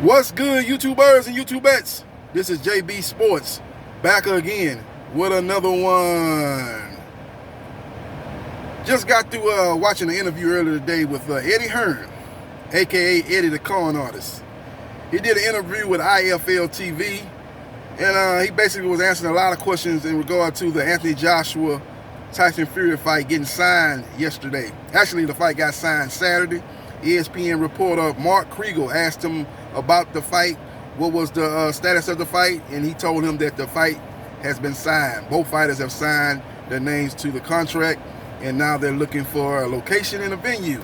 What's good, YouTubers and YouTubettes? This is JB Sports back again with another one. Just got through watching an interview earlier today with Eddie Hearn, aka Eddie the Con Artist. He did an interview with IFL TV, and he basically was answering a lot of questions in regard to the Anthony Joshua Tyson Fury fight getting signed yesterday. Actually, the fight got signed Saturday. ESPN reporter Mark Kriegel asked him about the fight, what was the status of the fight, and he told him that the fight has been signed. Both fighters have signed their names to the contract, and now they're looking for a location and a venue.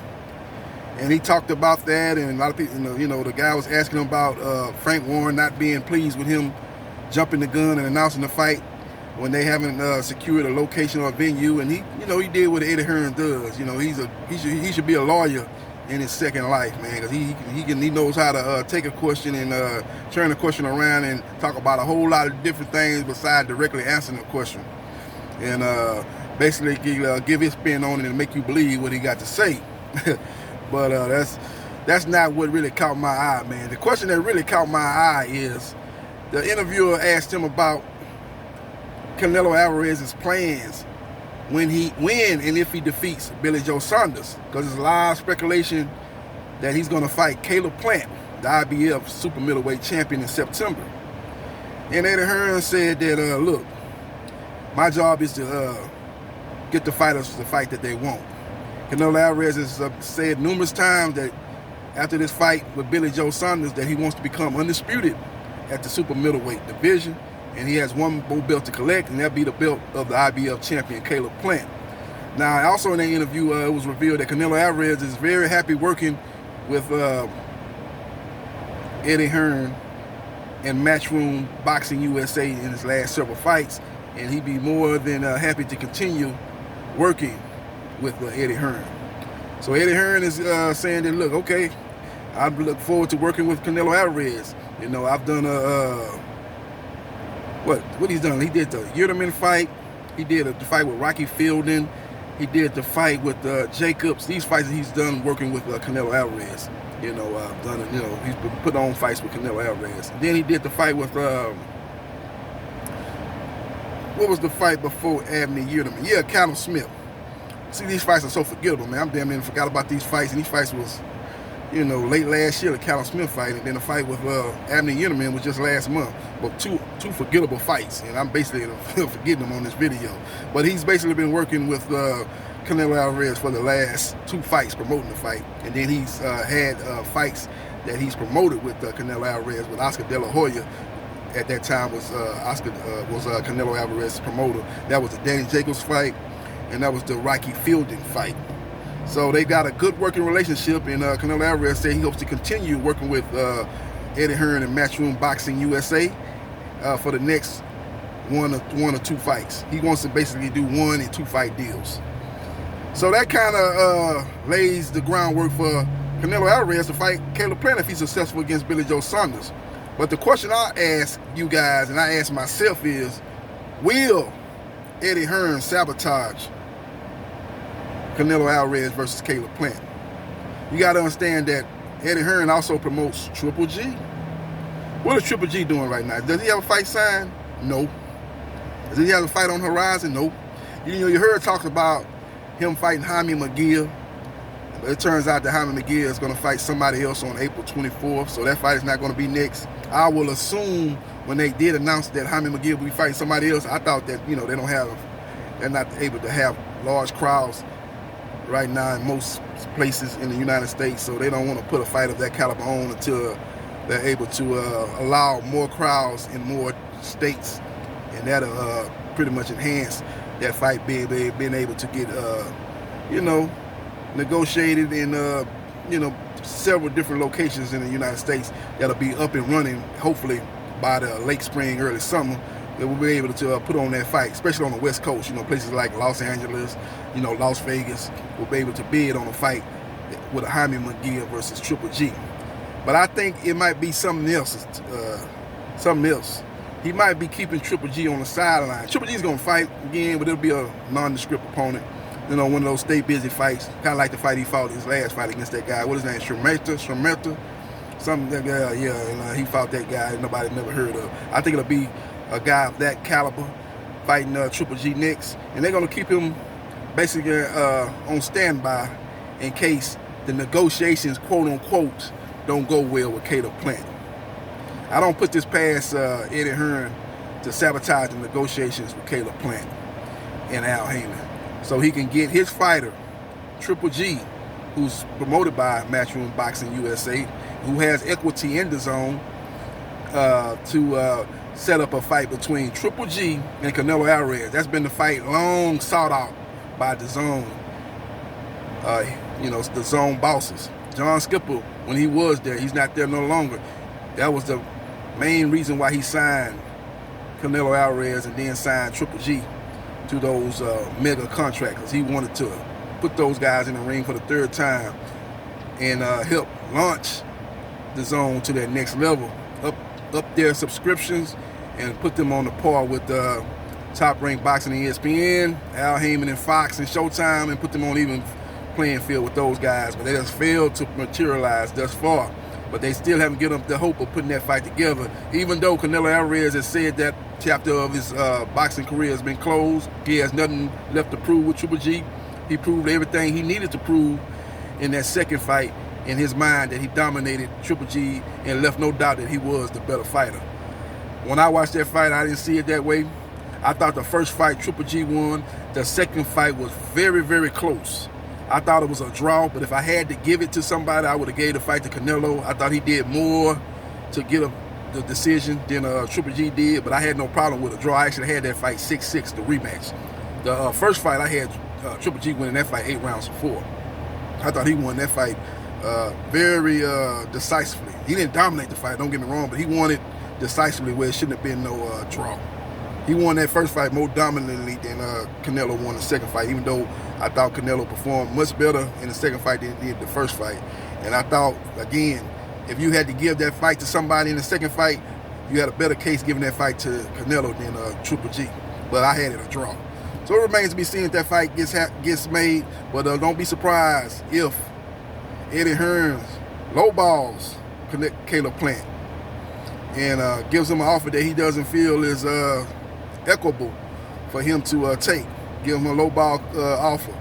And he talked about that, and a lot of people, the guy was asking him about Frank Warren not being pleased with him jumping the gun and announcing the fight when they haven't secured a location or a venue. And he did what Eddie Hearn does. He should be a lawyer in his second life, man, because he knows how to take a question and turn the question around and talk about a whole lot of different things besides directly answering the question, and basically give his spin on it and make you believe what he got to say. But that's not what really caught my eye, man. The question that really caught my eye is the interviewer asked him about Canelo Alvarez's plans when and if he defeats Billy Joe Saunders, because there's a lot of speculation that he's going to fight Caleb Plant, the IBF super middleweight champion, in September. And Eddie Hearn said that, look, my job is to get the fighters the fight that they want. Canelo Alvarez has said numerous times that after this fight with Billy Joe Saunders that he wants to become undisputed at the super middleweight division. And he has one more belt to collect, and that'll be the belt of the IBF champion, Caleb Plant. Now, also in that interview, it was revealed that Canelo Alvarez is very happy working with Eddie Hearn and Matchroom Boxing USA in his last several fights, and he'd be more than happy to continue working with Eddie Hearn. So Eddie Hearn is saying that, look, okay, I look forward to working with Canelo Alvarez. I've done what he's done. He did the Yurman fight. He did the fight with Rocky Fielding. He did the fight with Jacobs. These fights that he's done working with Canelo Alvarez. He's been putting on fights with Canelo Alvarez. And then he did the fight with what was the fight before Abney Yurman? Yeah, Callum Smith. See, these fights are so forgettable, man. I'm damn near forgot about these fights, and these fights was, late last year, the Callum Smith fight, and then the fight with Abney Yurman was just last month. But two forgettable fights, and I'm basically forgetting them on this video. But he's basically been working with Canelo Alvarez for the last two fights, promoting the fight. And then he's had fights that he's promoted with Canelo Alvarez with Oscar De La Hoya. At that time was Canelo Alvarez's promoter. That was the Danny Jacobs fight, and that was the Rocky Fielding fight. So they got a good working relationship, and Canelo Alvarez said he hopes to continue working with Eddie Hearn and Matchroom Boxing USA for the next one or two fights. He wants to basically do 1 and 2 fight deals. So that kind of lays the groundwork for Canelo Alvarez to fight Caleb Plant if he's successful against Billy Joe Saunders. But the question I ask you guys, and I ask myself, is, will Eddie Hearn sabotage Canelo Alvarez versus Caleb Plant? You got to understand that Eddie Hearn also promotes Triple G. What is Triple G doing right now? Does he have a fight signed? No. Does he have a fight on the horizon? No. You heard talk about him fighting Jaime McGill. But it turns out that Jaime McGill is going to fight somebody else on April 24th, so that fight is not going to be next. I will assume when they did announce that Jaime McGill will be fighting somebody else, I thought that they're not able to have large crowds right now in most places in the United States, so they don't want to put a fight of that caliber on until they're able to allow more crowds in more states, and that'll pretty much enhance that fight being able to get negotiated in several different locations in the United States that'll be up and running hopefully by the late spring, early summer. That we'll be able to put on that fight, especially on the West Coast. Places like Los Angeles, Las Vegas, will be able to bid on a fight with a Jaime McGill versus Triple G. But I think it might be something else. He might be keeping Triple G on the sideline. Triple G's gonna fight again, but it'll be a nondescript opponent. One of those stay busy fights, kind of like the fight he fought his last fight against that guy. What is his name? Shemeta. And he fought that guy nobody never heard of. I think it'll be a guy of that caliber fighting Triple G next, and they're gonna keep him basically on standby in case the negotiations, quote unquote, don't go well with Caleb Plant. I don't put this past Eddie Hearn to sabotage the negotiations with Caleb Plant and Al Heyman, so he can get his fighter, Triple G, who's promoted by Matchroom Boxing USA, who has equity in the zone, to set up a fight between Triple G and Canelo Alvarez. That's been the fight long sought out by the zone, the zone bosses. John Skipper, when he was there, he's not there no longer. That was the main reason why he signed Canelo Alvarez and then signed Triple G to those mega contracts, because he wanted to put those guys in the ring for the third time and help launch the zone to that next level, up their subscriptions and put them on the par with Top Rank Boxing and ESPN, Al Heyman and Fox and Showtime, and put them on even playing field with those guys. But they just failed to materialize thus far. But they still haven't given up the hope of putting that fight together. Even though Canelo Alvarez has said that chapter of his boxing career has been closed, he has nothing left to prove with Triple G. He proved everything he needed to prove in that second fight in his mind, that he dominated Triple G and left no doubt that he was the better fighter. When I watched that fight, I didn't see it that way. I thought the first fight Triple G won. The second fight was very, very close. I thought it was a draw, but if I had to give it to somebody, I would have gave the fight to Canelo. I thought he did more to get the decision than Triple G did, but I had no problem with a draw. I actually had that fight 6-6, the rematch. The first fight, I had Triple G winning that fight 8 rounds to 4. I thought he won that fight very decisively. He didn't dominate the fight, don't get me wrong, but he won it decisively where it shouldn't have been no draw. He won that first fight more dominantly than Canelo won the second fight, even though I thought Canelo performed much better in the second fight than he did the first fight. And I thought, again, if you had to give that fight to somebody in the second fight, you had a better case giving that fight to Canelo than Triple G. But I had it a draw. So it remains to be seen if that fight gets made. But don't be surprised if Eddie Hearn lowballs Caleb Plant and gives him an offer that he doesn't feel is equitable for him to take. Give him a lowball offer.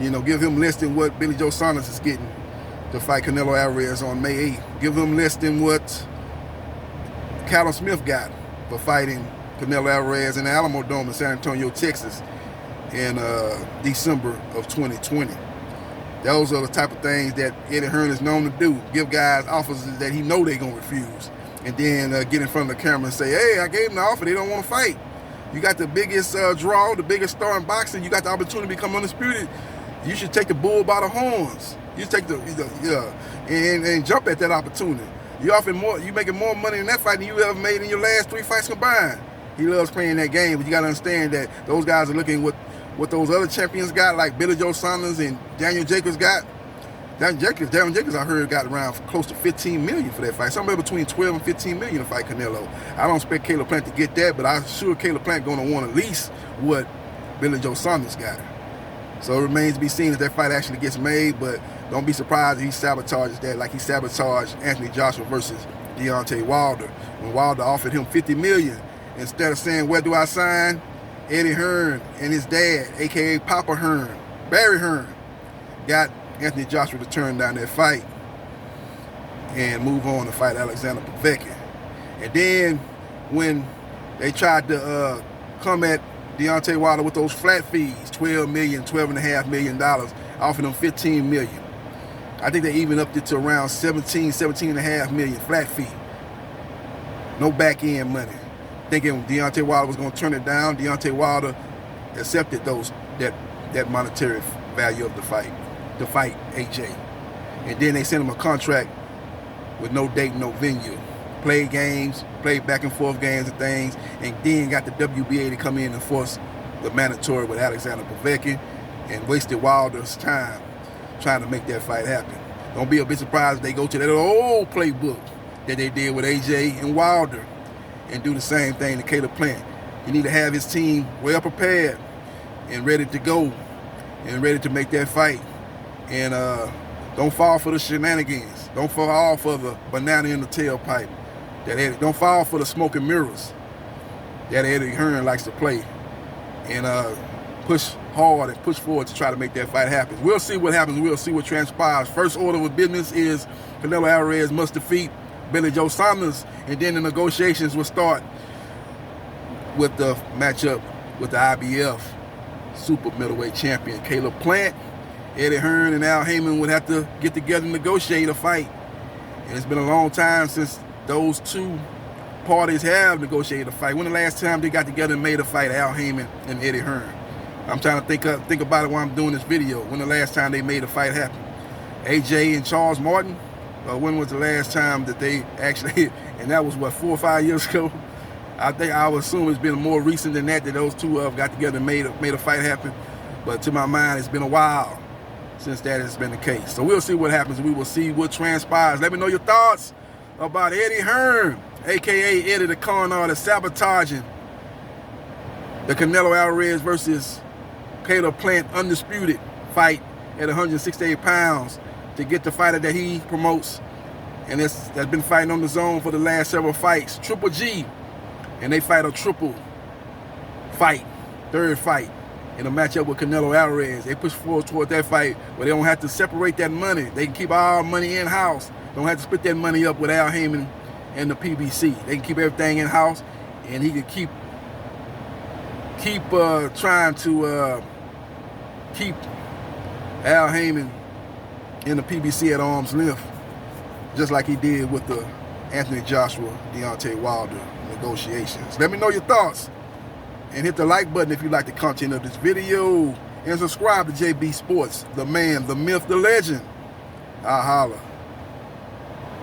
Give him less than what Billy Joe Saunders is getting to fight Canelo Alvarez on May 8th. Give him less than what Callum Smith got for fighting Canelo Alvarez in the Alamo Dome in San Antonio, Texas in December of 2020. Those are the type of things that Eddie Hearn is known to do. Give guys offers that he know they're going to refuse. And then get in front of the camera and say, hey, I gave them the offer, they don't want to fight. You got the biggest draw, the biggest star in boxing. You got the opportunity to become undisputed. You should take the bull by the horns. You take and jump at that opportunity. You making more money in that fight than you ever made in your last 3 fights combined. He loves playing that game, but you got to understand that those guys are looking what those other champions got, like Billy Joe Saunders and Daniel Jacobs got. Daniel Jacobs, I heard, got around close to $15 million for that fight. Somewhere between $12 and $15 million to fight Canelo. I don't expect Caleb Plant to get that, but I'm sure Caleb Plant going to want at least what Billy Joe Saunders got. So it remains to be seen if that fight actually gets made, but don't be surprised if he sabotages that like he sabotaged Anthony Joshua versus Deontay Wilder. When Wilder offered him $50 million, instead of saying, where do I sign? Eddie Hearn and his dad, a.k.a. Papa Hearn, Barry Hearn, got Anthony Joshua to turn down that fight and move on to fight Alexander Povetkin. And then when they tried to come at Deontay Wilder with those flat fees, $12 million, $12.5 million, offered him $15 million. I think they even upped it to around $17.5 million flat fee. No back end money. Thinking Deontay Wilder was going to turn it down. Deontay Wilder accepted that monetary value of the fight to fight AJ. And then they sent him a contract with no date, no venue. Played games, played back and forth games and things, and then got the WBA to come in and force the mandatory with Alexander Povetkin and wasted Wilder's time trying to make that fight happen. Don't be a bit surprised if they go to that old playbook that they did with AJ and Wilder and do the same thing to Caleb Plant. You need to have his team well prepared and ready to go and ready to make that fight. And don't fall for the shenanigans. Don't fall for the banana in the tailpipe. Don't fall for the smoke and mirrors that Eddie Hearn likes to play. And push hard and push forward to try to make that fight happen. We'll see what happens. We'll see what transpires. First order of business is Canelo Alvarez must defeat Billy Joe Saunders, and then the negotiations will start with the matchup with the IBF super middleweight champion Caleb Plant. Eddie Hearn and Al Heyman would have to get together and negotiate a fight. And it's been a long time since those two parties have negotiated a fight. When the last time they got together and made a fight, Al Heyman and Eddie Hearn? I'm trying to think about it while I'm doing this video. When the last time they made a fight happen? AJ and Charles Martin? When was the last time that they actually, and that was what, 4 or 5 years ago? I would assume it's been more recent than that those two got together and made a fight happen. But to my mind, it's been a while since that has been the case. So we'll see what happens. We will see what transpires. Let me know your thoughts about Eddie Hearn, a.k.a. Eddie the Con Artist, sabotaging the Canelo Alvarez versus Caleb Plant undisputed fight at 168 pounds to get the fighter that he promotes and that's been fighting on the zone for the last several fights, Triple G. And they fight a triple fight, third fight, in a matchup with Canelo Alvarez. They push forward toward that fight where they don't have to separate that money. They can keep all money in-house. Don't have to split that money up with Al Heyman and the PBC. They can keep everything in-house, and he can keep trying to keep Al Heyman and the PBC at arm's length, just like he did with the Anthony Joshua, Deontay Wilder negotiations. Let me know your thoughts, and hit the like button if you like the content of this video, and subscribe to JB Sports, the man, the myth, the legend. I'll holla.